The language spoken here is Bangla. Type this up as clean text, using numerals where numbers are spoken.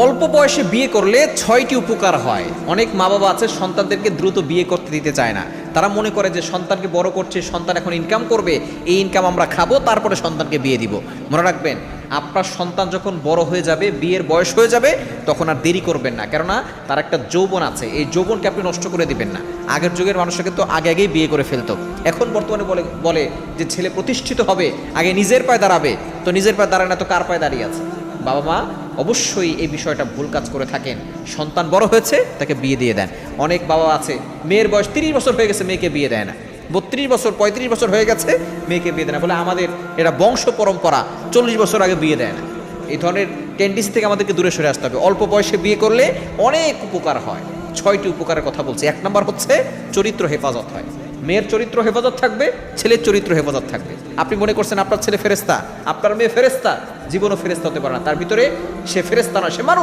অল্প বয়সে বিয়ে করলে 6টি উপকার হয়। অনেক মা বাবা আছে সন্তানদেরকে দ্রুত বিয়ে করতে দিতে চায় না। তারা মনে করে যে সন্তানকে বড় করছে, সন্তান এখন ইনকাম করবে, এই ইনকাম আমরা খাবো, তারপরে সন্তানকে বিয়ে দিব। মনে রাখবেন, আপনার সন্তান যখন বড় হয়ে যাবে, বিয়ের বয়স হয়ে যাবে, তখন আর দেরি করবেন না, কেননা তার একটা যৌবন আছে, এই যৌবনকে আপনি নষ্ট করে দিবেন না। আগের যুগের মানুষকে তো আগেই বিয়ে করে ফেলতো। এখন বর্তমানে বলে যে ছেলে প্রতিষ্ঠিত হবে, আগে নিজের পায়ে দাঁড়াবে। তো নিজের পায়ে দাঁড়ায় না তো কার পায়ে দাঁড়িয়ে আছে? বাবা মা অবশ্যই এই বিষয়টা ভুল কাজ করে থাকেন। সন্তান বড় হয়েছে, তাকে বিয়ে দিয়ে দেন। অনেক বাবা আছে, মেয়ের বয়স 30 বছর হয়ে গেছে, মেয়েকে বিয়ে দেয় না। 32 বছর 35 বছর হয়ে গেছে, মেয়েকে বিয়ে দেয় না, বলে আমাদের এটা বংশ পরম্পরা, 40 বছর আগে বিয়ে দেয় না। এই ধরনের টেন্ডেন্সি থেকে আমাদেরকে দূরে সরে আসতে হবে। অল্প বয়সে বিয়ে করলে অনেক উপকার হয়। 6টি উপকারের কথা বলছি। 1 নম্বর হচ্ছে চরিত্র হেফাজত হয়। মেয়ের চরিত্র হেফাজত থাকবে, ছেলের চরিত্র হেফাজত থাকবে। আপনি মনে করছেন আপনার ছেলে ফেরেশতা, আপনার মেয়ে ফেরেশতা, জীবনও ফেরেশতা হতে পারে না। তার ভিতরে সে ফেরেশতা না, সে মানুষ।